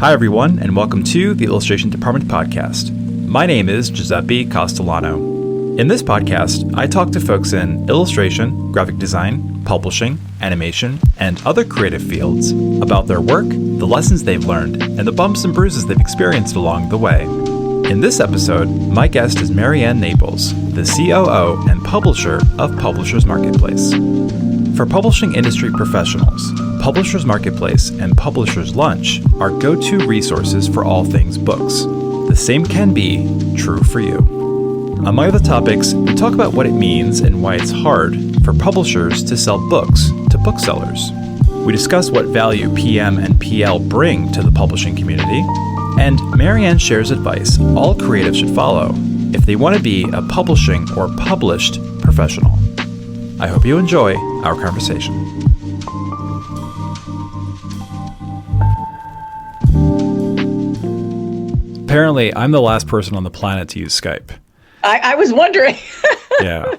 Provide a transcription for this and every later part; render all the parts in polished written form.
Hi, everyone, and welcome to the Illustration Department podcast. My name is Giuseppe Castellano. In this podcast, I talk to folks in illustration, graphic design, publishing, animation, and other creative fields about their work, the lessons they've learned, and the bumps and bruises they've experienced along the way. In this episode, my guest is Mary Ann Naples, the COO and publisher of Publishers Marketplace. For publishing industry professionals, Publishers Marketplace and Publishers Lunch are go-to resources for all things books. The same can be true for you. Among other topics, we talk about what it means and why it's hard for publishers to sell books to booksellers. We discuss what value PM and PL bring to the publishing community, and Mary Ann shares advice all creatives should follow if they want to be a publishing or published professional. I hope you enjoy our conversation. Apparently, I'm the last person on the planet to use Skype. I was wondering. Yeah.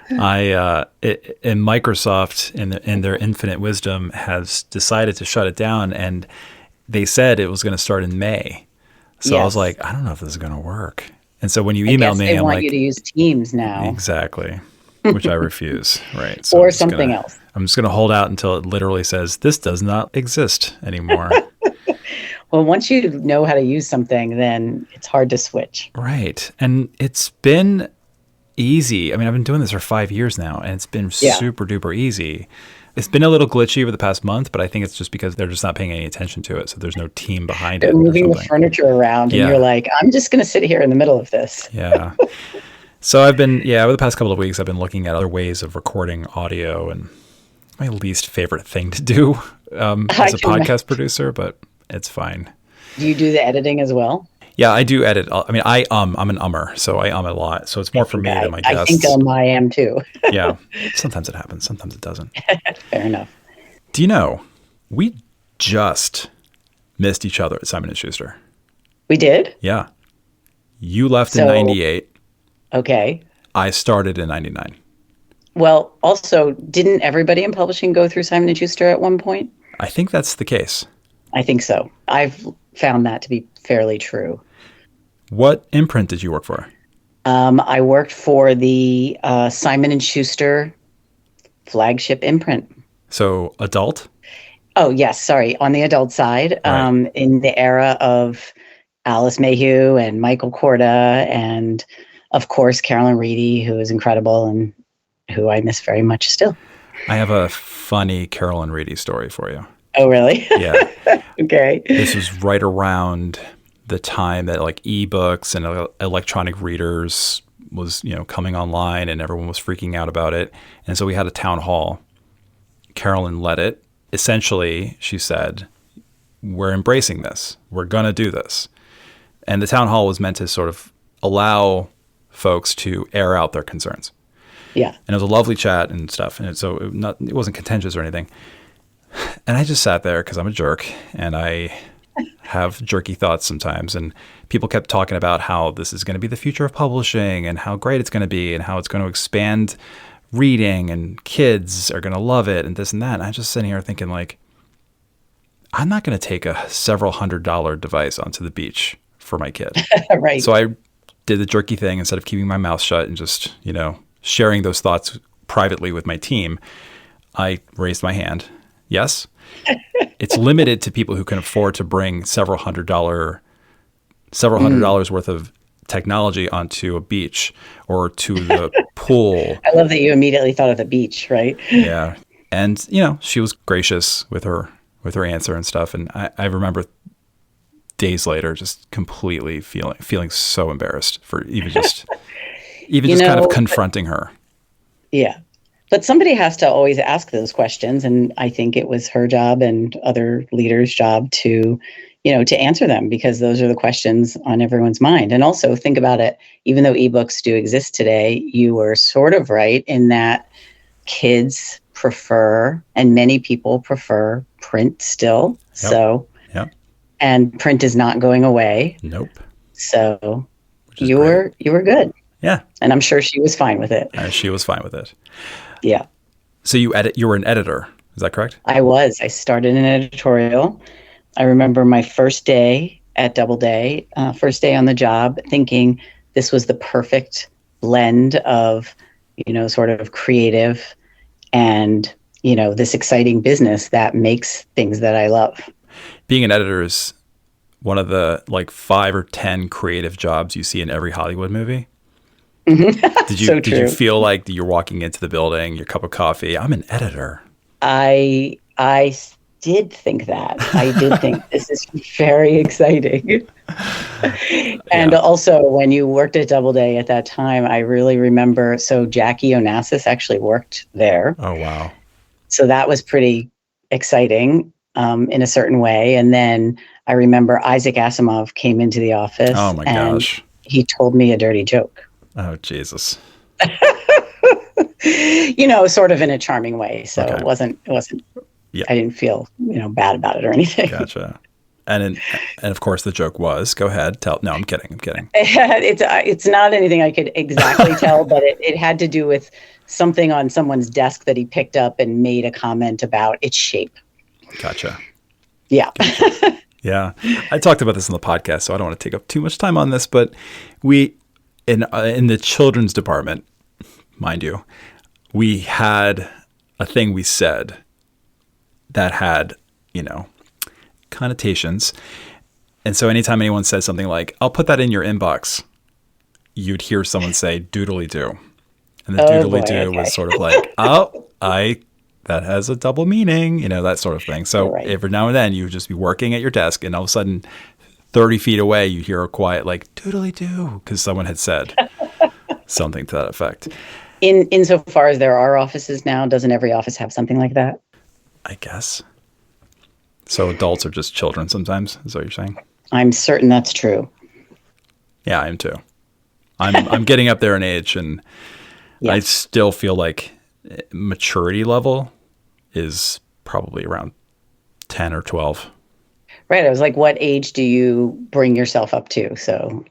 And Microsoft, in their infinite wisdom, has decided to shut it down, and they said it was going to start in May. So yes. I was like, I don't know if this is going to work. And so when you email me, I'm like, they want like, you to use Teams now. Exactly. Which I refuse, right? So or something else. I'm just going to hold out until it literally says, this does not exist anymore. Well, once you know how to use something, then it's hard to switch. Right. And it's been easy. I mean, I've been doing this for 5 years now, and it's been super duper easy. It's been a little glitchy over the past month, but I think it's just because they're just not paying any attention to it. So there's no team behind it. They're moving the furniture around, and you're like, I'm just going to sit here in the middle of this. Yeah. So I've been, over the past couple of weeks, I've been looking at other ways of recording audio, and my least favorite thing to do as a podcast producer, but it's fine. Do you do the editing as well? Yeah, I do edit. I mean, I'm an ummer, so I a lot. So it's more for me than my guests. I think I am too. Yeah. Sometimes it happens. Sometimes it doesn't. Fair enough. Do you know, we just missed each other at Simon & Schuster. We did? Yeah. You left in 98. Okay. I started in 99. Well, also, didn't everybody in publishing go through Simon & Schuster at one point? I think that's the case. I think so. I've found that to be fairly true. What imprint did you work for? I worked for the Simon & Schuster flagship imprint. So adult? Oh, yes. Sorry. On the adult side, right. In the era of Alice Mayhew and Michael Korda and, of course, Carolyn Reedy, who is incredible and who I miss very much still. I have a funny Carolyn Reedy story for you. Oh, really? Yeah. Okay. This was right around the time that like ebooks and electronic readers was, coming online, and everyone was freaking out about it. And so we had a town hall. Carolyn led it. Essentially, she said, we're embracing this. We're going to do this. And the town hall was meant to sort of allow folks to air out their concerns. Yeah. And it was a lovely chat and stuff. And so it wasn't contentious or anything. And I just sat there because I'm a jerk and I have jerky thoughts sometimes. And people kept talking about how this is going to be the future of publishing and how great it's going to be and how it's going to expand reading and kids are going to love it and this and that. And I'm just sitting here thinking like, I'm not going to take a several $100 device onto the beach for my kid. Right. So I did the jerky thing instead of keeping my mouth shut and just, sharing those thoughts privately with my team. I raised my hand. Yes. It's limited to people who can afford to bring several hundred dollars worth of technology onto a beach or to the pool. I love that you immediately thought of the beach, right? Yeah. And, she was gracious with her answer and stuff. And I remember days later just completely feeling so embarrassed for even just kind of confronting her. Yeah. But somebody has to always ask those questions. And I think it was her job and other leaders' job to answer them, because those are the questions on everyone's mind. And also think about it, even though ebooks do exist today, you were sort of right in that kids prefer, and many people prefer, print still. Yep. So, and print is not going away. Nope. So you were good. Yeah. And I'm sure she was fine with it. She was fine with it. Yeah. So you were an editor. Is that correct? I was. I started in editorial. I remember my first day at Doubleday, first day on the job, thinking this was the perfect blend of, sort of creative and, this exciting business that makes things that I love. Being an editor is one of the 5 or 10 creative jobs you see in every Hollywood movie. Did you feel like you're walking into the building, your cup of coffee, I'm an editor? I did think that. I did think this is very exciting. And also, when you worked at Doubleday at that time, I really remember, so Jackie Onassis actually worked there. Oh, wow. So that was pretty exciting in a certain way. And then I remember Isaac Asimov came into the office. Oh, my gosh. He told me a dirty joke. Oh, Jesus. Sort of in a charming way. So okay. it wasn't, yeah. I didn't feel, bad about it or anything. Gotcha. And of course the joke was, go ahead, tell. No, I'm kidding. It's not anything I could exactly tell, but it had to do with something on someone's desk that he picked up and made a comment about its shape. Gotcha. Yeah. Gotcha. Yeah. I talked about this in the podcast, so I don't want to take up too much time on this, but we, in the children's department, mind you, we had a thing we said that had, connotations. And so anytime anyone says something like, I'll put that in your inbox, you'd hear someone say doodly do. And the doodly do was sort of like, that has a double meaning, that sort of thing. So every now and then you would just be working at your desk and all of a sudden 30 feet away, you hear a quiet like doodly do because someone had said something to that effect. Insofar as there are offices now, doesn't every office have something like that? I guess. So adults are just children sometimes, is what you're saying? I'm certain that's true. Yeah, I am too. I'm getting up there in age, and I still feel like maturity level is probably around 10 or 12. Right. I was like, what age do you bring yourself up to? So,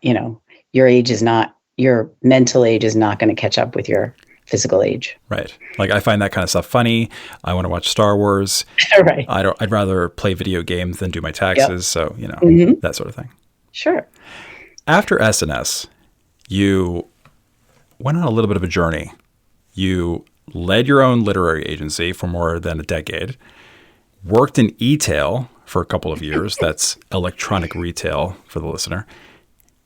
your mental age is not going to catch up with your physical age. Right. Like I find that kind of stuff funny. I want to watch Star Wars. Right. I'd rather play video games than do my taxes. Yep. So, that sort of thing. Sure. After SNS, you went on a little bit of a journey. You led your own literary agency for more than a decade, worked in e-tail for a couple of years. That's electronic retail for the listener.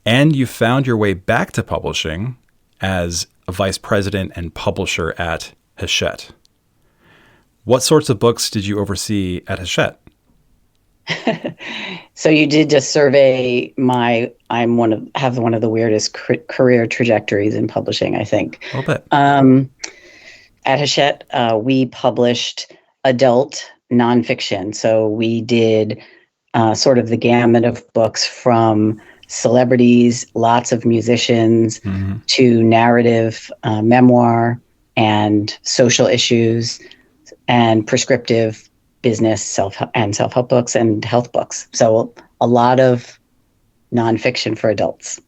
And you found your way back to publishing as a vice president and publisher at Hachette. What sorts of books did you oversee at Hachette? So you did just survey have one of the weirdest career trajectories in publishing, I think. A little bit. At Hachette, we published adult nonfiction. So we did sort of the gamut of books from celebrities, lots of musicians, to narrative memoir and social issues and prescriptive business self-help books and health books. So a lot of nonfiction for adults.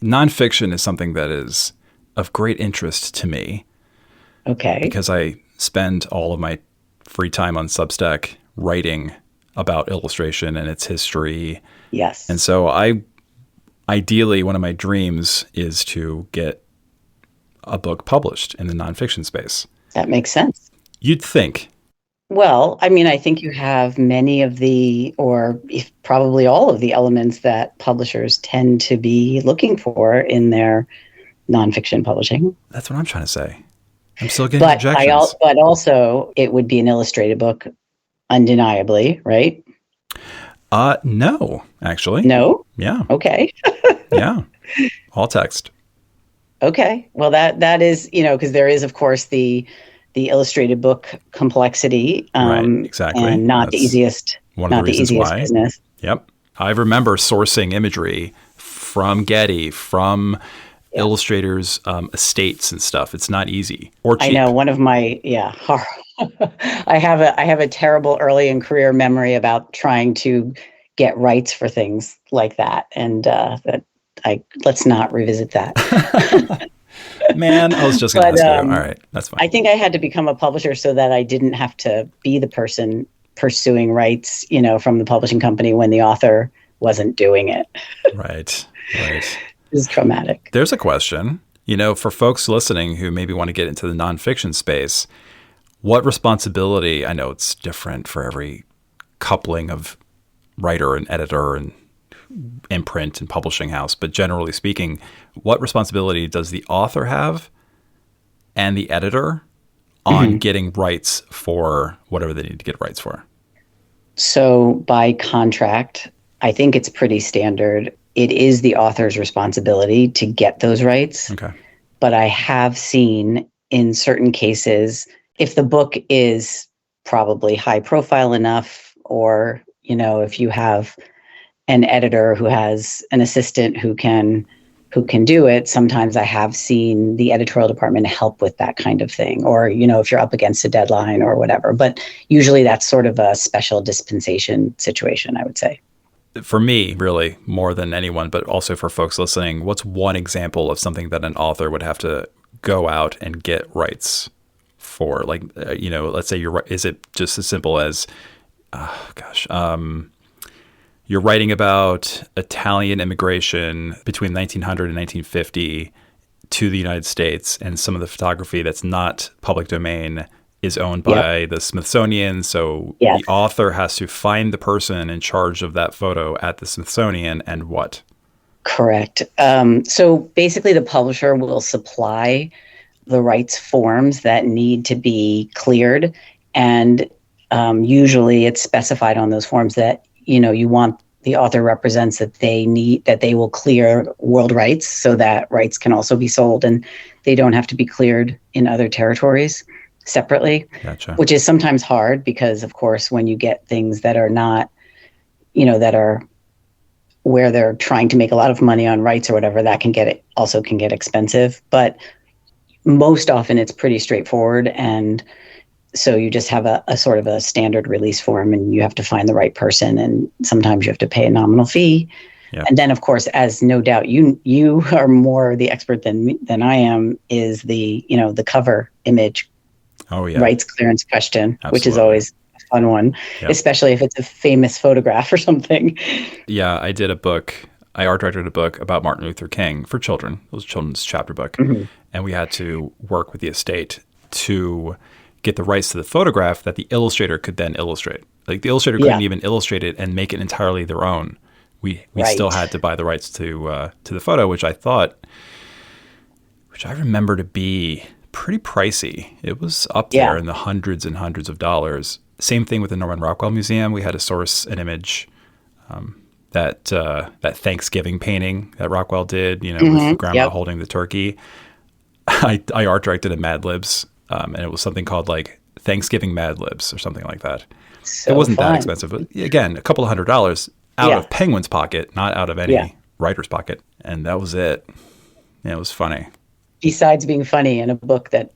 Nonfiction is something that is of great interest to me. Okay. Because I spend all of my free time on Substack writing about illustration and its history. Yes. And so ideally, one of my dreams is to get a book published in the nonfiction space. That makes sense. You'd think. Well, I mean, I think you have many of probably all of the elements that publishers tend to be looking for in their nonfiction publishing. That's what I'm trying to say. I'm still getting rejections. But also, it would be an illustrated book, undeniably, right? No, actually. No? Yeah. Okay. Yeah. All text. Okay. Well, that is, because there is, of course, the illustrated book complexity. Right. Exactly. And not the easiest. One of the reasons why. Business. Yep. I remember sourcing imagery from Getty, from illustrators' estates and stuff. It's not easy or cheap. I know one of my I have a terrible early in career memory about trying to get rights for things like that, and let's not revisit that. Man, I was just going to ask you. All right, that's fine. I think I had to become a publisher so that I didn't have to be the person pursuing rights, from the publishing company when the author wasn't doing it. Right. Right. It's traumatic. There's a question, for folks listening who maybe want to get into the nonfiction space, what responsibility, I know it's different for every coupling of writer and editor and imprint and publishing house, but generally speaking, what responsibility does the author have and the editor on getting rights for whatever they need to get rights for? So by contract, I think it's pretty standard. It is the author's responsibility to get those rights. Okay. But I have seen in certain cases, if the book is probably high profile enough, or, if you have an editor who has an assistant who can do it, sometimes I have seen the editorial department help with that kind of thing, or, if you're up against a deadline or whatever. But usually that's sort of a special dispensation situation, I would say. For me, really, more than anyone, but also for folks listening, what's one example of something that an author would have to go out and get rights for? Like, let's say is it just as simple as, you're writing about Italian immigration between 1900 and 1950 to the United States, and some of the photography that's not public domain is owned by the Smithsonian. So the author has to find the person in charge of that photo at the Smithsonian and what? Correct. So basically the publisher will supply the rights forms that need to be cleared. And usually it's specified on those forms that, you want the author represents that they will clear world rights so that rights can also be sold and they don't have to be cleared in other territories separately. Gotcha. Which is sometimes hard because, of course, when you get things that are not, that are where they're trying to make a lot of money on rights or whatever, that can get expensive. But most often it's pretty straightforward. And so you just have a sort of a standard release form and you have to find the right person. And sometimes you have to pay a nominal fee. Yep. And then, of course, as no doubt you are more the expert than I am, is the cover image rights clearance question. Absolutely. Which is always a fun one, especially if it's a famous photograph or something. Yeah, I art directed a book about Martin Luther King for children. It was a children's chapter book. And we had to work with the estate to get the rights to the photograph that the illustrator could then illustrate. Like the illustrator couldn't even illustrate it and make it entirely their own. We still had to buy the rights to the photo, which I remember to be pretty pricey. It was up there in the hundreds and hundreds of dollars. Same thing with the Norman Rockwell Museum. We had to source an image, that Thanksgiving painting that Rockwell did, with grandma holding the turkey. I art directed a Mad Libs, and it was something called like Thanksgiving Mad Libs or something like that. So it wasn't fun. That expensive, but again, a couple of $100 out of Penguin's pocket, not out of any writer's pocket. And that was it. Yeah, it was funny. Besides being funny in a book that,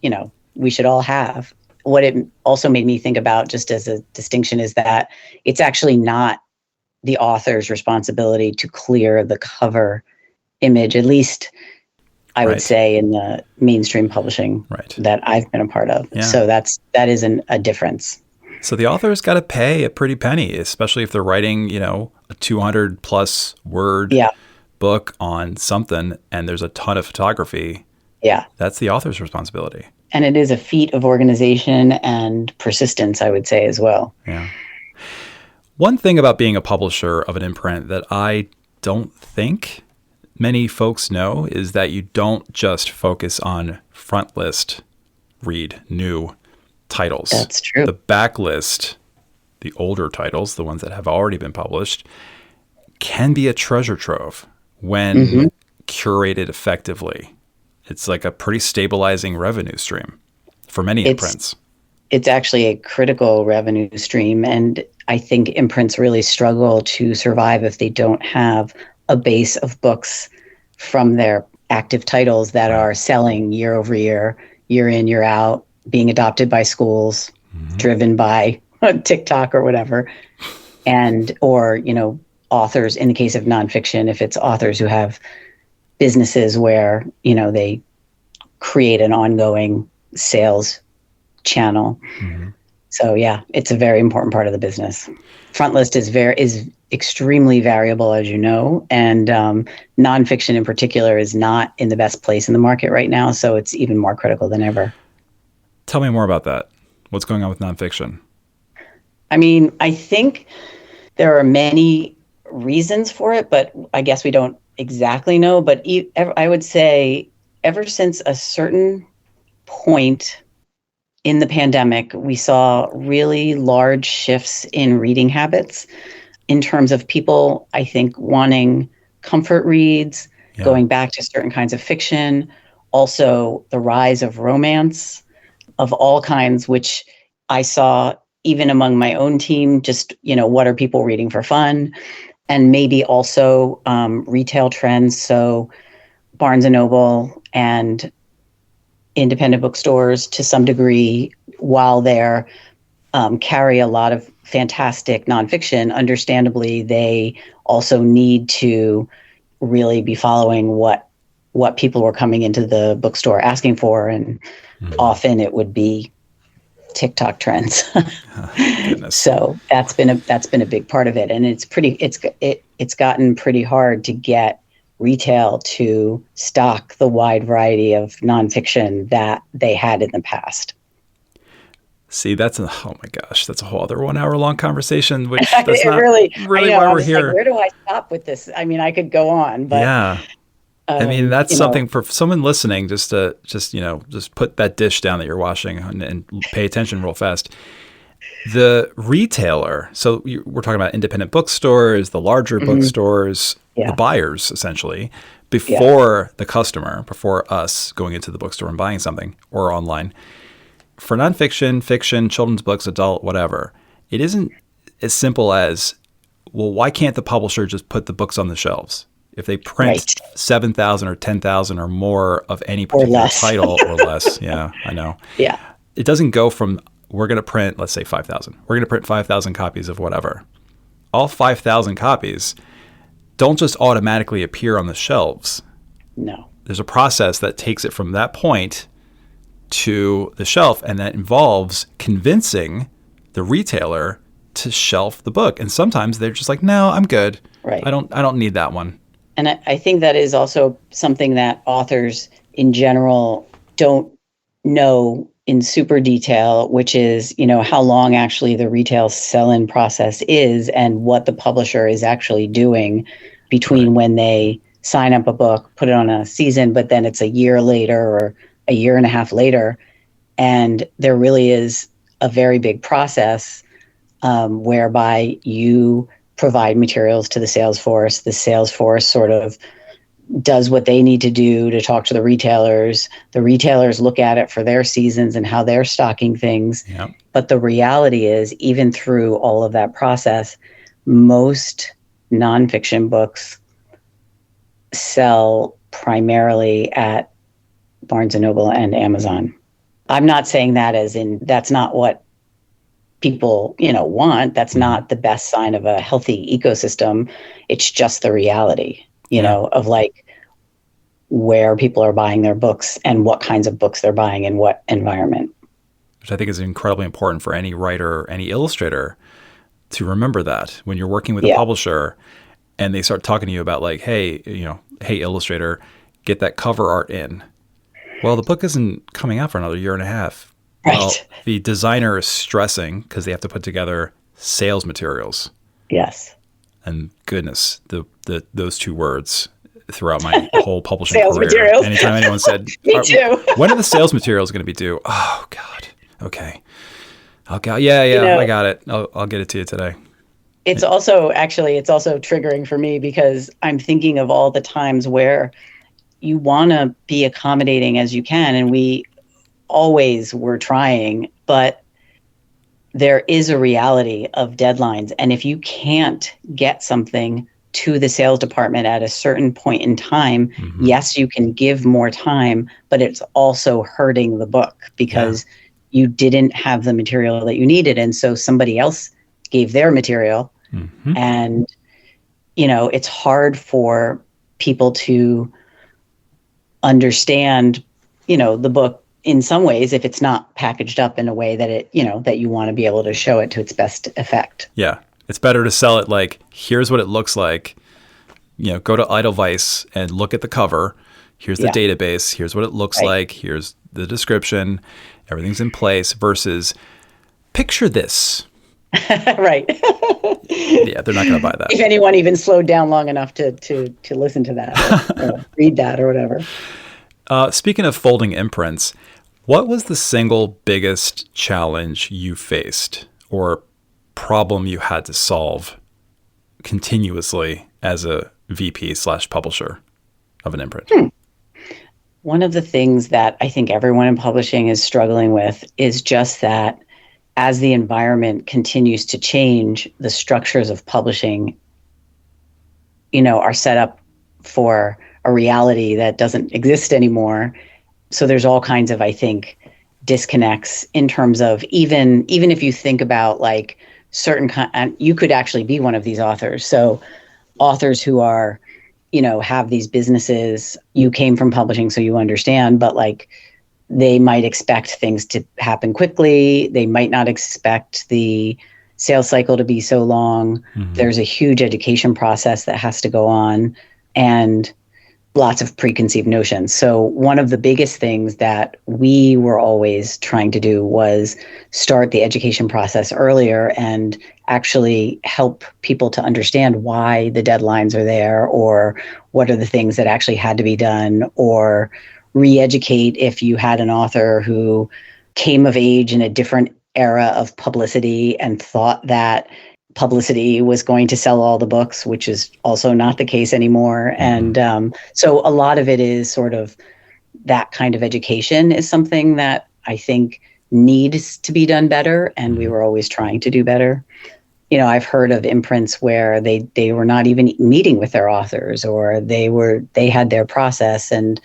we should all have, what it also made me think about, just as a distinction, is that it's actually not the author's responsibility to clear the cover image, at least I would say in the mainstream publishing that I've been a part of. Yeah. So that is a difference. So the author's got to pay a pretty penny, especially if they're writing, a 200 plus word book on something and there's a ton of photography. Yeah. That's the author's responsibility. And it is a feat of organization and persistence, I would say, as well. Yeah. One thing about being a publisher of an imprint that I don't think many folks know is that you don't just focus on front list, read new titles. That's true. The backlist, the older titles, the ones that have already been published, can be a treasure trove when curated effectively. It's like a pretty stabilizing revenue stream for many imprints. It's actually a critical revenue stream. And I think imprints really struggle to survive if they don't have a base of books from their active titles that are selling year over year, year in, year out, being adopted by schools, driven by TikTok or whatever. Or authors, in the case of nonfiction, if it's authors who have businesses where, they create an ongoing sales channel. So yeah, it's a very important part of the business. Front list is extremely variable, as you know, and nonfiction in particular is not in the best place in the market right now. So it's even more critical than ever. Tell me more about that. What's going on with nonfiction? I mean, I think there are many reasons for it, but I guess we don't exactly know. But I would say ever since a certain point in the pandemic, we saw really large shifts in reading habits in terms of people, I think, wanting comfort reads, going back to certain kinds of fiction, also the rise of romance of all kinds, which I saw even among my own team, just, what are people reading for fun? And maybe also retail trends. So Barnes and Noble and independent bookstores to some degree, while they're carry a lot of fantastic nonfiction, understandably, they also need to really be following what people were coming into the bookstore asking for. And often it would be TikTok trends. So that's been a big part of it. And it's gotten pretty hard to get retail to stock the wide variety of nonfiction that they had in the past. See, oh my gosh, that's a whole other 1 hour long conversation, which that's not really why we're here. Like, where do I stop with this? I mean, I could go on, but yeah. I mean, that's something for someone listening, just put that dish down that you're washing and pay attention real fast. The retailer, so we're talking about independent bookstores, the larger bookstores, the buyers, essentially, before the customer, before us going into the bookstore and buying something or online. For nonfiction, fiction, children's books, adult, whatever, it isn't as simple as, well, why can't the publisher just put the books on the shelves? If they print 7,000 or 10,000 or more of any particular title or less, yeah, I know. Yeah. It doesn't go from, we're going to print, let's say 5,000. We're going to print 5,000 copies of whatever. All 5,000 copies don't just automatically appear on the shelves. No. There's a process that takes it from that point to the shelf, and that involves convincing the retailer to shelf the book. And sometimes they're just like, no, I'm good. Right. I don't need that one. And I think that is also something that authors in general don't know in super detail, which is, how long actually the retail sell-in process is and what the publisher is actually doing between when they sign up a book, put it on a season, but then it's a year later or a year and a half later. And there really is a very big process whereby you provide materials to the sales force. The sales force sort of does what they need to do to talk to the retailers. The retailers look at it for their seasons and how they're stocking things. Yep. But the reality is, even through all of that process, most nonfiction books sell primarily at Barnes and Noble and Amazon. I'm not saying that as in that's not what people, want. That's not the best sign of a healthy ecosystem. It's just the reality, of like where people are buying their books and what kinds of books they're buying in what environment. Which I think is incredibly important for any writer, any illustrator to remember that when you're working with a publisher and they start talking to you about like, hey, hey, illustrator, get that cover art in. Well, the book isn't coming out for another year and a half. Right. Well, the designer is stressing because they have to put together sales materials. Yes. And goodness, those two words throughout my whole publishing sales career. Materials. Anytime anyone said, Me too. When are the sales materials going to be due? Oh, God. Okay. Yeah, I got it. I'll get it to you today. It's also triggering for me because I'm thinking of all the times where you want to be accommodating as you can. And we always were trying, but there is a reality of deadlines. And if you can't get something to the sales department at a certain point in time, yes, you can give more time, but it's also hurting the book because you didn't have the material that you needed. And so somebody else gave their material. And, it's hard for people to understand, the book in some ways, if it's not packaged up in a way that that you want to be able to show it to its best effect. Yeah. It's better to sell it like, here's what it looks like. Go to Edelweiss and look at the cover. Here's the database. Here's what it looks like. Here's the description. Everything's in place versus picture this. Right. Yeah, they're not going to buy that. If anyone even slowed down long enough to listen to that or read that or whatever. Speaking of folding imprints, what was the single biggest challenge you faced or problem you had to solve continuously as a VP/publisher of an imprint? One of the things that I think everyone in publishing is struggling with is just that as the environment continues to change, the structures of publishing, are set up for a reality that doesn't exist anymore. So there's all kinds of, I think, disconnects in terms of even if you think about like certain you could actually be one of these authors. So authors who are, have these businesses, you came from publishing, so you understand, but like they might expect things to happen quickly. They might not expect the sales cycle to be so long. Mm-hmm. There's a huge education process that has to go on and lots of preconceived notions. So one of the biggest things that we were always trying to do was start the education process earlier and actually help people to understand why the deadlines are there, or what are the things that actually had to be done, or re-educate if you had an author who came of age in a different era of publicity and thought that publicity was going to sell all the books, which is also not the case anymore. Mm-hmm. And so a lot of it is sort of that kind of education is something that I think needs to be done better. And we were always trying to do better. I've heard of imprints where they were not even meeting with their authors, or they had their process. And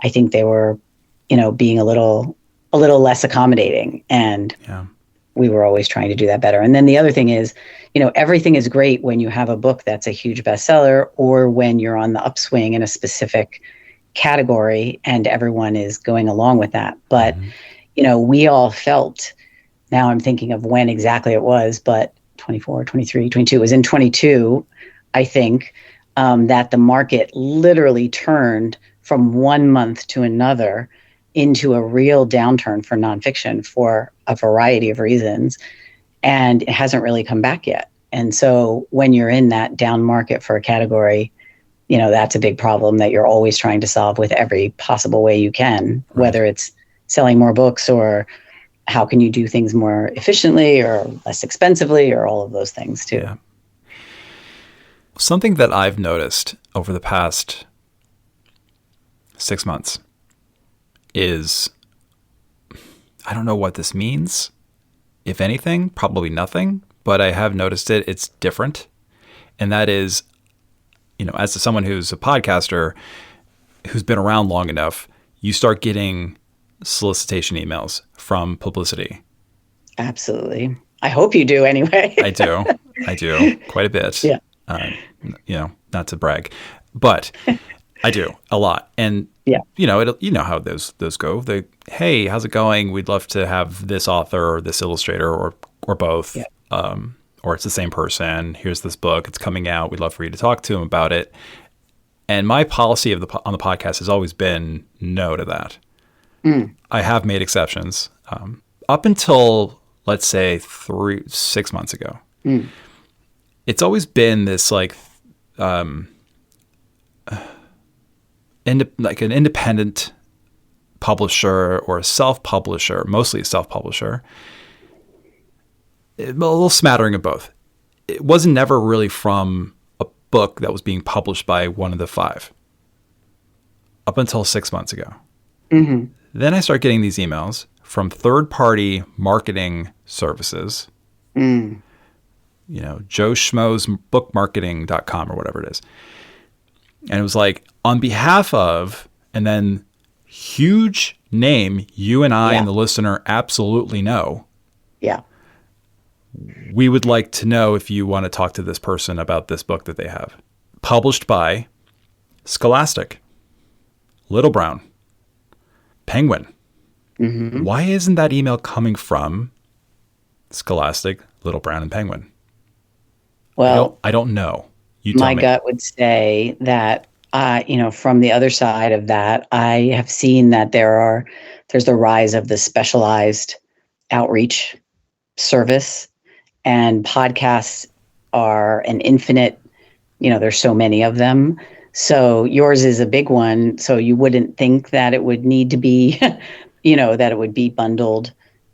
I think they were, being a little less accommodating. And we were always trying to do that better. And then the other thing is, everything is great when you have a book that's a huge bestseller, or when you're on the upswing in a specific category and everyone is going along with that. But, we all felt, now I'm thinking of when exactly it was, but 24, 23, 22, it was in 22, I think, that the market literally turned from one month to another into a real downturn for nonfiction for a variety of reasons. And it hasn't really come back yet. And so when you're in that down market for a category, that's a big problem that you're always trying to solve with every possible way you can, whether it's selling more books or how can you do things more efficiently or less expensively, or all of those things too. Yeah. Something that I've noticed over the past 6 months is, I don't know what this means, if anything, probably nothing, but I have noticed it. It's different. And that is, as someone who's a podcaster who's been around long enough, you start getting solicitation emails from publicity. Absolutely. I hope you do anyway. I do quite a bit. Yeah. Not to brag, but I do a lot. And how those go. Hey, how's it going? We'd love to have this author or this illustrator or both. Yeah. Or it's the same person. Here's this book. It's coming out. We'd love for you to talk to him about it. And my policy on the podcast has always been no to that. I have made exceptions up until, let's say, 6 months ago. It's always been this like an independent publisher or a self-publisher, mostly a self-publisher, a little smattering of both. It wasn't never really from a book that was being published by one of the five up until 6 months ago. Mm-hmm. Then I start getting these emails from third-party marketing services, Joe Schmo's bookmarketing.com or whatever it is. And it was like, on behalf of, and then huge name you and I and the listener absolutely know. Yeah. We would like to know if you want to talk to this person about this book that they have. Published by Scholastic, Little Brown, Penguin, Hmm. Why isn't that email coming from Scholastic, Little Brown, and Penguin? Well, I don't know. You tell my me. gut would say that, from the other side of that, I have seen that there's the rise of the specialized outreach service, and podcasts are an infinite, there's so many of them. So yours is a big one. So you wouldn't think that it would need to be, that it would be bundled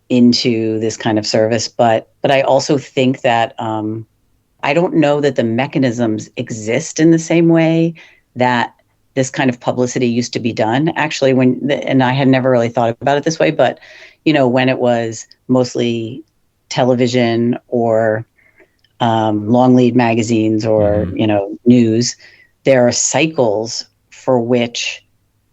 into this kind of service. But I also think that, I don't know that the mechanisms exist in the same way that this kind of publicity used to be done. Actually, and I had never really thought about it this way, but when it was mostly television or long lead magazines or Mm-hmm. news, there are cycles for which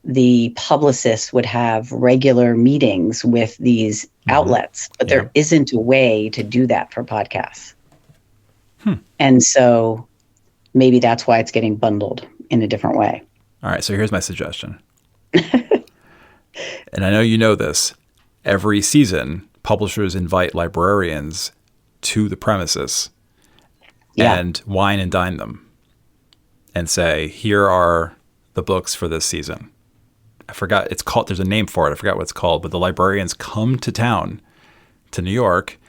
the publicists would have regular meetings with these Mm-hmm. outlets, but Yeah. there isn't a way to do that for podcasts. Hmm. And so maybe that's why it's getting bundled in a different way. All right. So here's my suggestion. And I know you know this. Every season, publishers invite librarians to the premises Yeah. and wine and dine them and say, here are the books for this season. I forgot it's called, there's a name for it. I forgot what it's called, but the librarians come to town, to New York.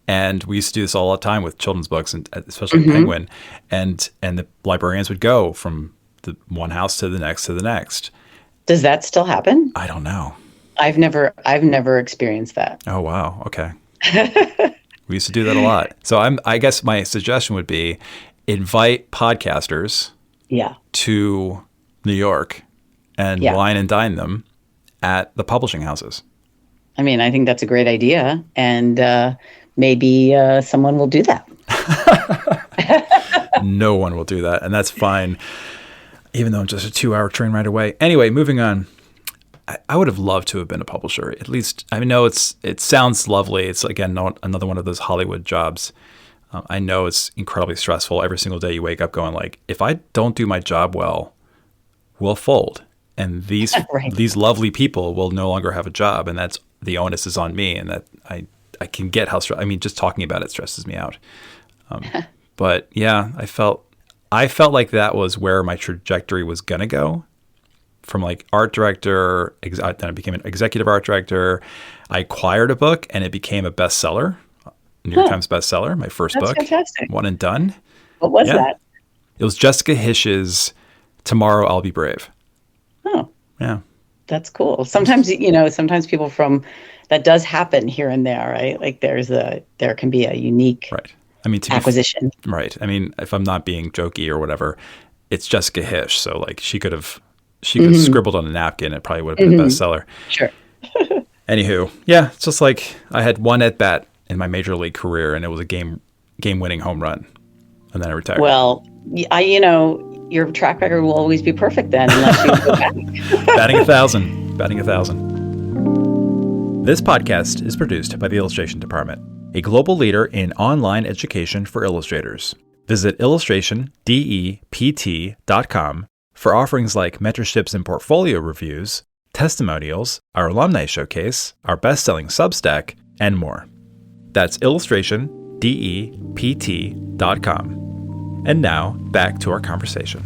And we used to do this all the time with children's books, and especially Penguin. And the librarians would go from the one house to the next to the next. Does that still happen? I don't know. I've never experienced that. Oh, wow. Okay. We used to do that a lot. So I guess my suggestion would be invite podcasters Yeah. to New York and Yeah. wine and dine them at the publishing houses. I mean, I think that's a great idea. And maybe someone will do that. No one will do that. And that's fine, even though it's just a 2-hour train ride away. Anyway, moving on. I would have loved to have been a publisher. At least, I know it sounds lovely. It's, again, another one of those Hollywood jobs. I know it's incredibly stressful. Every single day you wake up going like, if I don't do my job well, we'll fold. And these Right. these lovely people will no longer have a job. And that's the onus is on me. And that I can get how just talking about it stresses me out. But yeah, I felt like that was where my trajectory was going to go. From like art director, then I became an executive art director. I acquired a book and it became a bestseller, New York Times bestseller, my first That's book. fantastic. One and done. What was Yeah. that? It was Jessica Hish's Tomorrow I'll Be Brave. Oh, Yeah. that's cool. Sometimes, sometimes people that does happen here and there, right? Like there can be a unique Right. I mean, acquisition. Right. I mean, if I'm not being jokey or whatever, it's Jessica Hish. So like she could have scribbled on a napkin. It probably would have been a bestseller. Sure. Anywho, yeah, it's just like I had one at bat in my major league career, and it was a game-winning home run, and then I retired. Well, your track record will always be perfect then, unless you go back. Batting 1,000. Batting 1,000. This podcast is produced by the Illustration Department, a global leader in online education for illustrators. Visit illustrationdept.com for offerings like mentorships and portfolio reviews, testimonials, our alumni showcase, our best-selling Substack, and more. That's illustrationdept.com. And now, back to our conversation.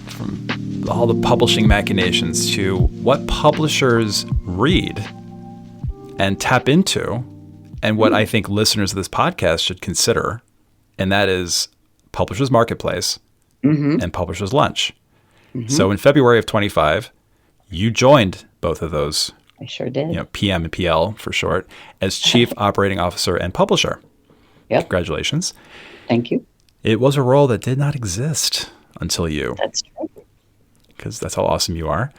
From all the publishing machinations to what publishers read and tap into, and what I think listeners of this podcast should consider, and that is Publishers Marketplace and Publishers Lunch. So in February of 25, you joined both of those. I sure did. PM and PL for short, as Chief Operating Officer and Publisher. Yep. Congratulations. Thank you. It was a role that did not exist until you, That's true. because that's how awesome you are.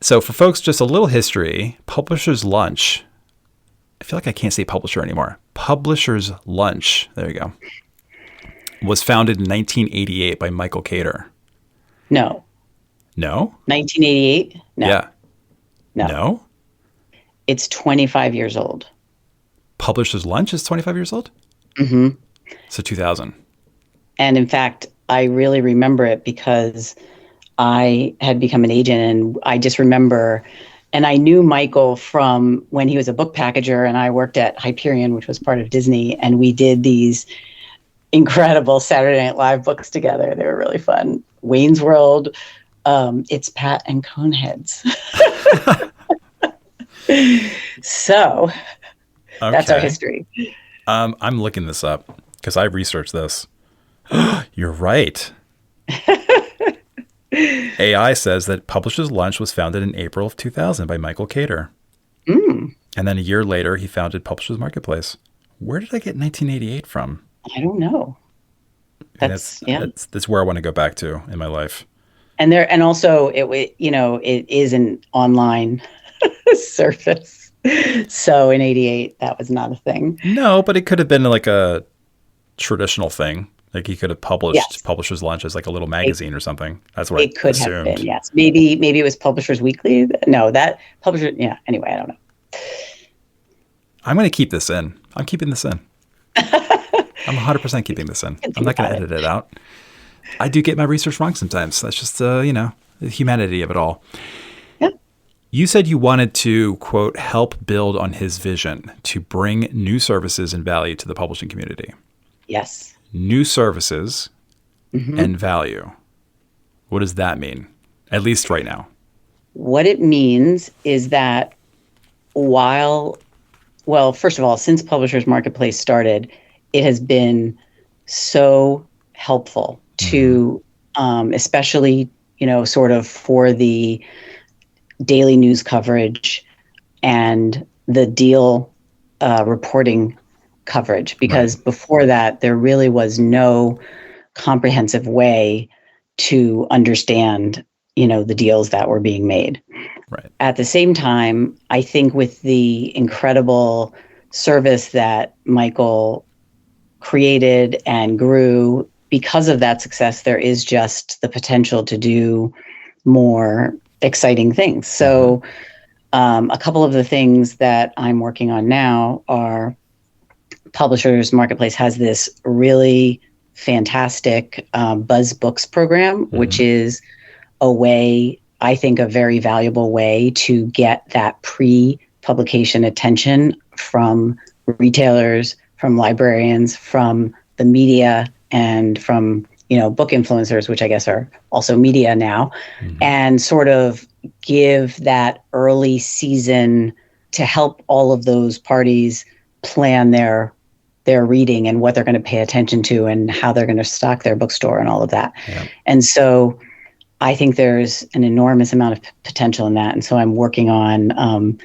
So for folks, just a little history. Publishers Lunch. I feel like I can't say publisher anymore. Publishers Lunch. There you go. Was founded in 1988 by Michael Cater. No. No? 1988? No. Yeah. No. No? It's 25 years old. Publishers Lunch is 25 years old? Mm-hmm. So 2000. And in fact, I really remember it because I had become an agent, and I just remember And I knew Michael from when he was a book packager and I worked at Hyperion, which was part of Disney. And we did these incredible Saturday Night Live books together. They were really fun. Wayne's World, It's Pat and Coneheads. So that's our history. I'm looking this up because I researched this. You're right. AI says that Publishers Lunch was founded in April of 2000 by Michael Cater. And then a year later, he founded Publishers Marketplace. Where did I get 1988 from? I don't know. That's where I want to go back to in my life. And also it is an online service. So in 88, that was not a thing. No, but it could have been like a traditional thing. Like he could have published Publishers Lunch as like a little magazine or something. That's what it could assumed. have been. Yes, maybe it was Publishers Weekly. No, that Publisher. Yeah. Anyway, I don't know. I'm going to keep this in. I'm keeping this in. I'm 100% keeping this in. I'm not going to edit it out. I do get my research wrong sometimes. That's just the humanity of it all. Yeah. You said you wanted to, quote, help build on his vision to bring new services and value to the publishing community. Yes. New services and value. What does that mean? At least right now. What it means is that first of all, since Publishers Marketplace started, it has been so helpful to, especially, sort of for the daily news coverage and the deal reporting coverage, because before that, there really was no comprehensive way to understand, the deals that were being made. Right. At the same time, I think with the incredible service that Michael created and grew, because of that success, there is just the potential to do more exciting things. So a couple of the things that I'm working on now are Publishers Marketplace has this really fantastic Buzz Books program, which is a way, I think, a very valuable way to get that pre-publication attention from retailers, from librarians, from the media, and from, book influencers, which I guess are also media now, and sort of give that early season to help all of those parties plan their reading and what they're going to pay attention to and how they're going to stock their bookstore and all of that. Yeah. And so I think there's an enormous amount of potential in that. And so I'm working on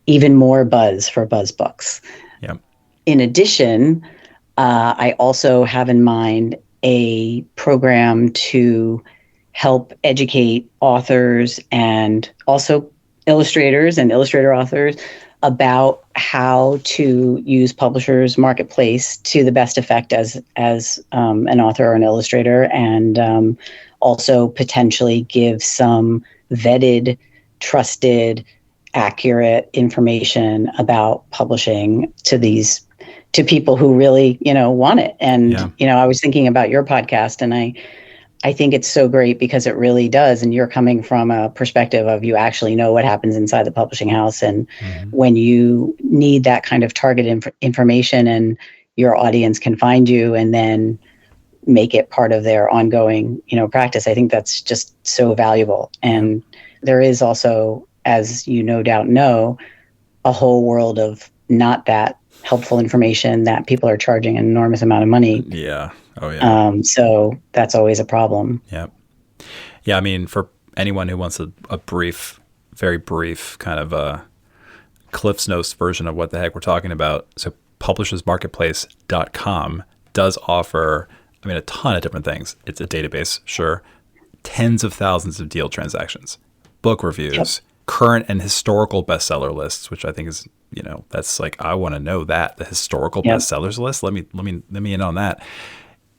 even more buzz for Buzz Books. Yeah. In addition, I also have in mind a program to help educate authors and also illustrators and illustrator authors about how to use Publishers Marketplace to the best effect as an author or an illustrator, and also potentially give some vetted, trusted, accurate information about publishing to people who really, want it. And, I was thinking about your podcast, and I think it's so great because it really does. And you're coming from a perspective of you actually know what happens inside the publishing house. And when you need that kind of target information and your audience can find you and then make it part of their ongoing, practice, I think that's just so valuable. And there is also, as you no doubt know, a whole world of not that helpful information that people are charging an enormous amount of money. Yeah. Oh, yeah. So that's always a problem. Yeah. Yeah. I mean, for anyone who wants a brief, very brief kind of a Cliff's Notes version of what the heck we're talking about. So publishersmarketplace.com does offer, a ton of different things. It's a database, sure. Tens of thousands of deal transactions, book reviews, current and historical bestseller lists, which I think is, that's like, I want to know that, the historical bestsellers list. Let me in on that.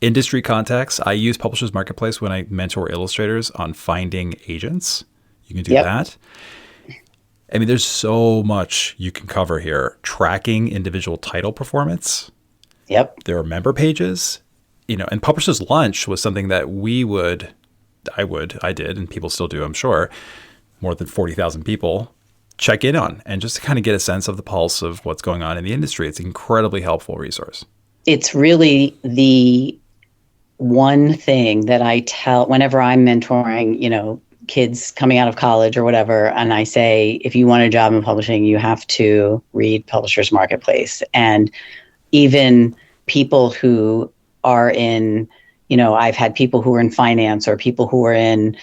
Industry contacts. I use Publishers Marketplace when I mentor illustrators on finding agents. You can do that. There's so much you can cover here. Tracking individual title performance. Yep. There are member pages, and Publishers Lunch was something that I did, and people still do, I'm sure. More than 40,000 people check in on and just to kind of get a sense of the pulse of what's going on in the industry. It's an incredibly helpful resource. It's really the one thing that I tell whenever I'm mentoring, kids coming out of college or whatever, and I say, if you want a job in publishing, you have to read Publishers Marketplace. And even people who are in, I've had people who are in finance or people who are in,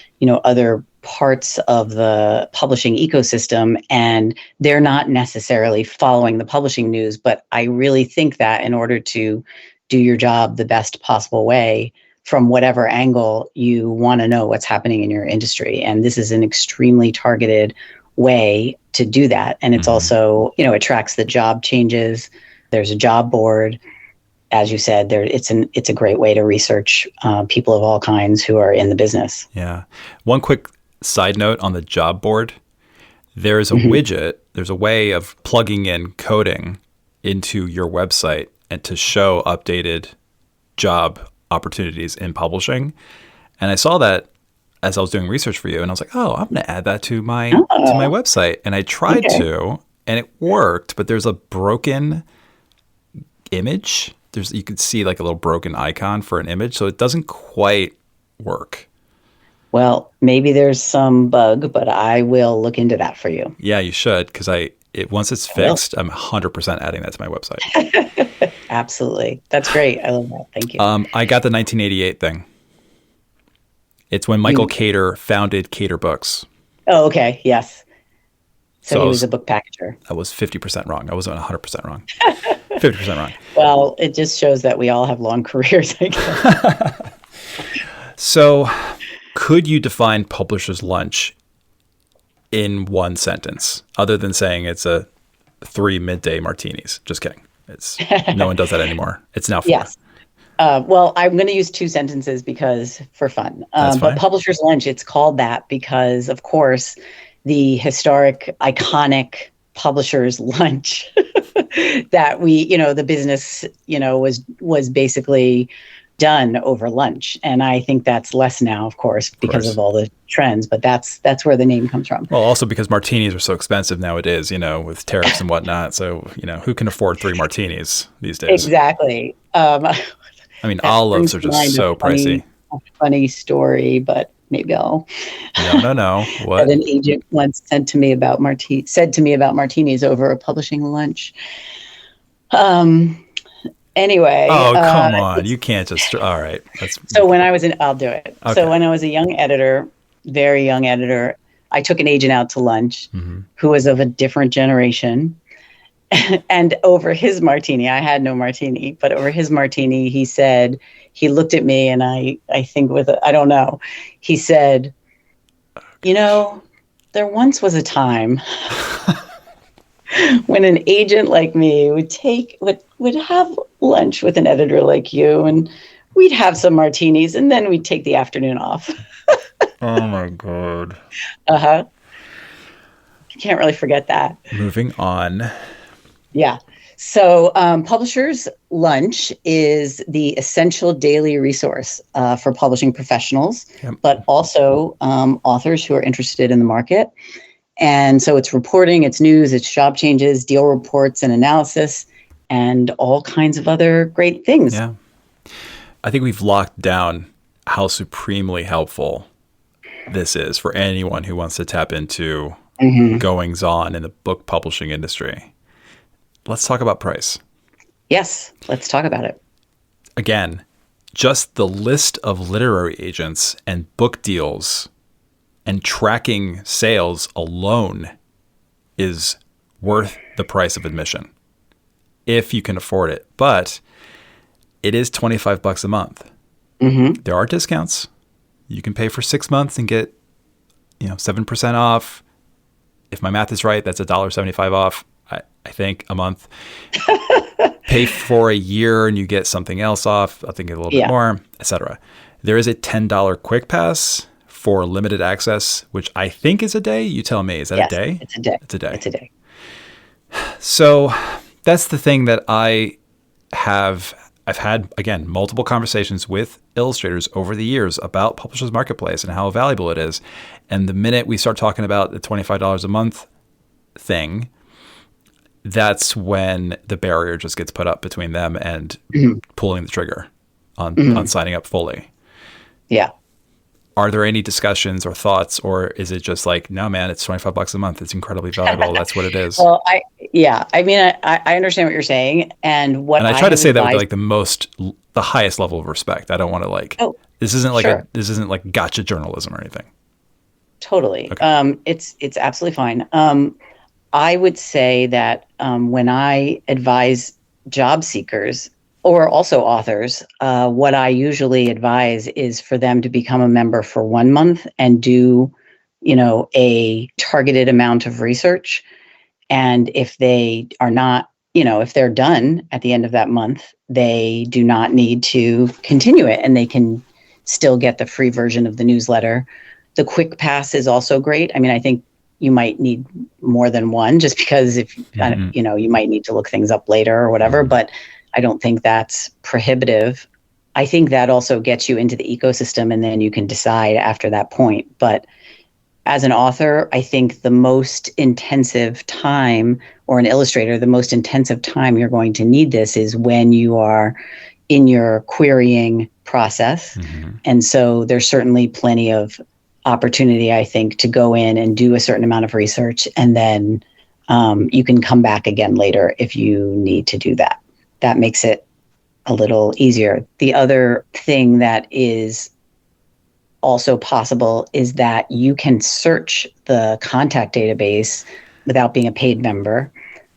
other parts of the publishing ecosystem, and they're not necessarily following the publishing news. But I really think that in order to do your job the best possible way, from whatever angle, you want to know what's happening in your industry. And this is an extremely targeted way to do that. And it's also, it tracks the job changes. There's a job board. As you said, it's a great way to research people of all kinds who are in the business. Yeah. One quick side note on the job board. There's a widget, there's a way of plugging in coding into your website and to show updated job opportunities in publishing. And I saw that as I was doing research for you, and I was like, oh, I'm going to add that to my website. And I tried to, and it worked, but there's a broken image. You could see like a little broken icon for an image, so it doesn't quite work. Well, maybe there's some bug, but I will look into that for you. Yeah, you should, because once it's fixed, I'm 100% adding that to my website. Absolutely. That's great. I love that. Thank you. I got the 1988 thing. It's when Michael Cater founded Cater Books. Oh, okay. Yes. So he was a book packager. I was 50% wrong. I wasn't 100% wrong. 50% wrong. Well, it just shows that we all have long careers, I guess. So could you define publisher's lunch in one sentence, other than saying it's a 3 midday martinis? Just kidding. No one does that anymore. It's now 4. Yes. Well, I'm going to use 2 sentences because for fun. But publisher's lunch, it's called that because, of course, the historic, iconic publisher's lunch that the business, was basically done over lunch. And I think that's less now, of course, because of all the trends, but that's where the name comes from. Well, also because martinis are so expensive nowadays, with tariffs and whatnot. So, who can afford 3 martinis these days? Exactly. Olives are just so pricey. A funny story, but maybe I'll. No. What? An agent once said to me about martinis over a publishing lunch. Anyway. Oh, come on. You can't just, all right. I'll do it. Okay. So when I was a young editor, very young editor, I took an agent out to lunch who was of a different generation. And over his martini, I had no martini, but over his martini, he said, he looked at me and I think I don't know. He said, there once was a time when an agent like me would have lunch with an editor like you, and we'd have some martinis, and then we'd take the afternoon off. Oh my God. Can't really forget that. Moving on. Yeah. So Publishers Lunch is the essential daily resource for publishing professionals, but also authors who are interested in the market. And so it's reporting, it's news, it's job changes, deal reports and analysis, and all kinds of other great things. Yeah. I think we've locked down how supremely helpful this is for anyone who wants to tap into goings on in the book publishing industry. Let's talk about price. Yes, let's talk about it. Again, just the list of literary agents and book deals and tracking sales alone is worth the price of admission if you can afford it. But it is $25 a month. There are discounts. You can pay for 6 months and get 7% off. If my math is right, that's $1.75 off. I think a month. Pay for a year and you get something else off. I think a little bit more, etc. There is a $10 quick pass for limited access, which I think is a day. You tell me. Is that a day? It's a day. It's a day. It's a day. So that's the thing that I've had, again, multiple conversations with illustrators over the years about Publishers Marketplace and how valuable it is. And the minute we start talking about the $25 a month, thing, that's when the barrier just gets put up between them and pulling the trigger on signing up fully. Yeah. Are there any discussions or thoughts, or is it just like, no, man, it's $25 a month. It's incredibly valuable. That's what it is. Well, I mean, I understand what you're saying. And what I try to say that with like the highest level of respect. I don't want to like, this isn't like gotcha journalism or anything. Totally. Okay. It's absolutely fine. I would say that when I advise job seekers or also authors, what I usually advise is for them to become a member for 1 month and do, a targeted amount of research. And if they are not, if they're done at the end of that month, they do not need to continue it, and they can still get the free version of the newsletter. The quick pass is also great. I mean, I think you might need more than one, just because if, you might need to look things up later or whatever, but I don't think that's prohibitive. I think that also gets you into the ecosystem, and then you can decide after that point. But as an author, I think the most intensive time, or an illustrator, the most intensive time you're going to need this is when you are in your querying process. And so there's certainly plenty of opportunity, I think, to go in and do a certain amount of research, and then you can come back again later if you need to do that. That makes it a little easier. The other thing that is also possible is that you can search the contact database without being a paid member.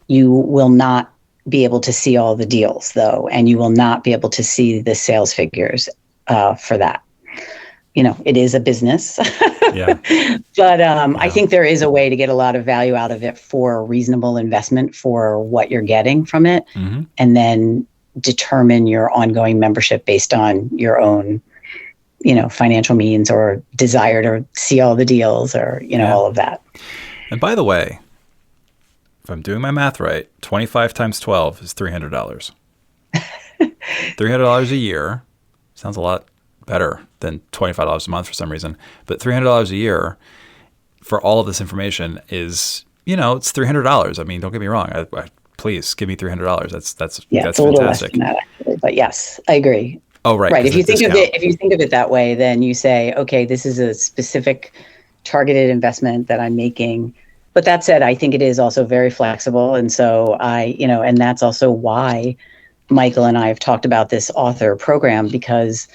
You will not be able to see all the deals, though, and you will not be able to see the sales figures for that. It is a business. Yeah. But I think there is a way to get a lot of value out of it for a reasonable investment for what you're getting from it, and then determine your ongoing membership based on your own, financial means or desire to see all the deals or, all of that. And by the way, if I'm doing my math right, 25 times 12 is $300. $300 a year sounds a lot better than $25 a month for some reason. But $300 a year for all of this information is, it's $300. I mean, don't get me wrong. Please give me $300. That's it's fantastic. A little less than that, actually. But yes, I agree. Oh, right. Right. If you think of it that way, then you say, okay, this is a specific targeted investment that I'm making. But that said, I think it is also very flexible. And so and that's also why Michael and I have talked about this author program, because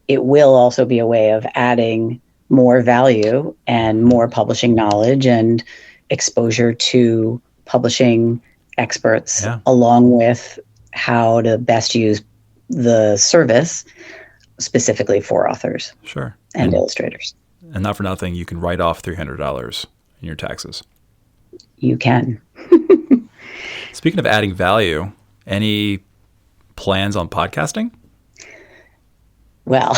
it will also be a way of adding more value and more publishing knowledge and exposure to publishing experts, along with how to best use the service specifically for authors. Sure. And illustrators. And not for nothing, you can write off $300 in your taxes. You can. Speaking of adding value, any plans on podcasting? Well,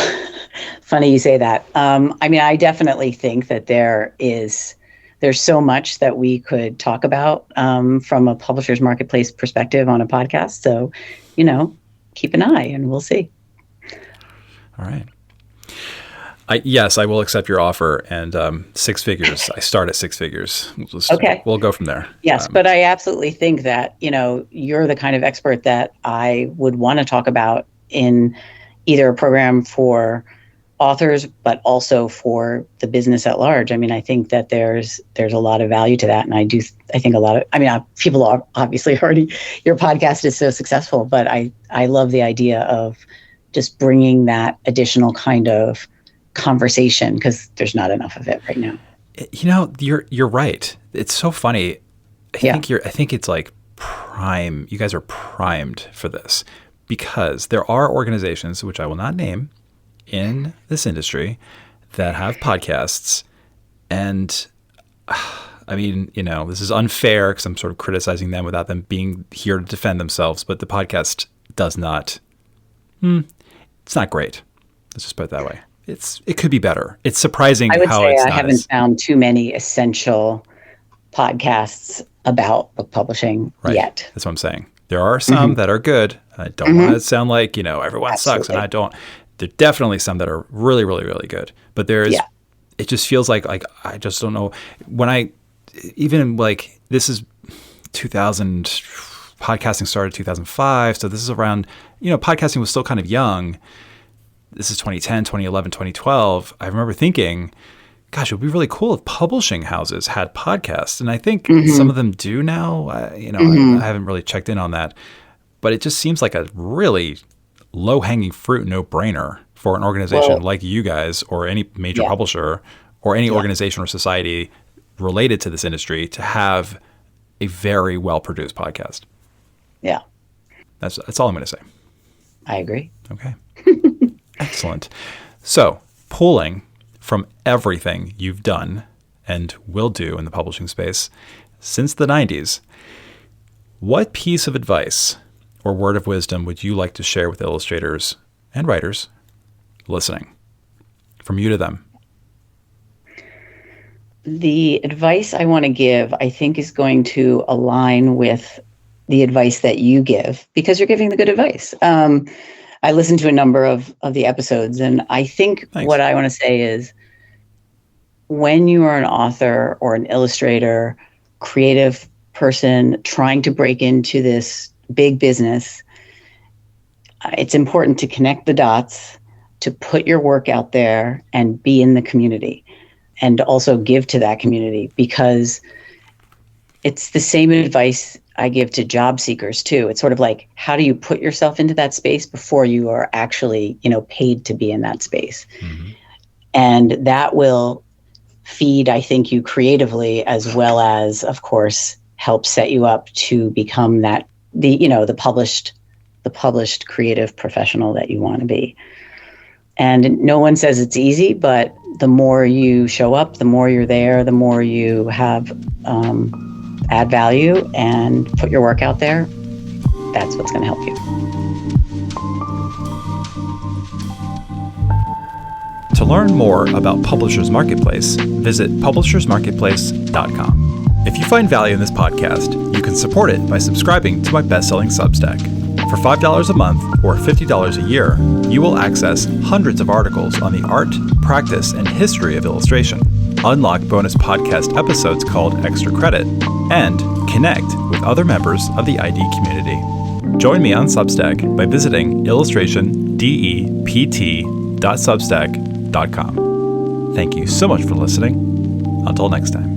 funny you say that. I mean, I definitely think that there's so much that we could talk about from a publisher's marketplace perspective on a podcast. So, keep an eye and we'll see. All right. Yes, I will accept your offer, and 6 figures. I start at 6 figures. Okay. We'll go from there. Yes, but I absolutely think that, you're the kind of expert that I would want to talk about in either a program for authors, but also for the business at large. I mean, I think that there's a lot of value to that. And I think people are obviously already, your podcast is so successful, but I love the idea of just bringing that additional kind of conversation, because there's not enough of it right now. You're right. It's so funny. I think it's like prime. You guys are primed for this, because there are organizations, which I will not name, in this industry that have podcasts. And I mean, this is unfair because I'm sort of criticizing them without them being here to defend themselves. But the podcast does not, it's not great. Let's just put it that way. It could be better. It's surprising how it's not. I would say I haven't found too many essential podcasts about book publishing yet. That's what I'm saying. There are some that are good. I don't want to sound like, everyone sucks, and I don't. There are definitely some that are really, really, really good. But it just feels like I just don't know. When even like this is 2000, podcasting started 2005. So this is around, podcasting was still kind of young. This is 2010, 2011, 2012. I remember thinking, gosh, it would be really cool if publishing houses had podcasts. And I think some of them do now. I haven't really checked in on that. But it just seems like a really low-hanging fruit, no-brainer for an organization like you guys or any major publisher or any organization or society related to this industry to have a very well-produced podcast. Yeah. That's all I'm going to say. I agree. Okay. Excellent. So, pulling from everything you've done and will do in the publishing space since the 90s, what piece of advice or word of wisdom would you like to share with illustrators and writers listening from you to them? The advice I want to give, I think, is going to align with the advice that you give because you're giving the good advice. I listened to a number of the episodes, and I think what I want to say is when you are an author or an illustrator, creative person trying to break into this big business, it's important to connect the dots, to put your work out there and be in the community and also give to that community, because it's the same advice I give to job seekers too. It's sort of like, how do you put yourself into that space before you are actually, paid to be in that space? Mm-hmm. And that will feed, I think, you creatively, as well as, of course, help set you up to become the published creative professional that you want to be. And no one says it's easy, but the more you show up, the more you're there, the more you have add value and put your work out there, that's what's going to help you. To learn more about Publishers Marketplace, visit publishersmarketplace.com. If you find value in this podcast, you can support it by subscribing to my best-selling Substack. For $5 a month or $50 a year, you will access hundreds of articles on the art, practice, and history of illustration, unlock bonus podcast episodes called Extra Credit, and connect with other members of the ID community. Join me on Substack by visiting illustrationdept.substack.com. Thank you so much for listening. Until next time.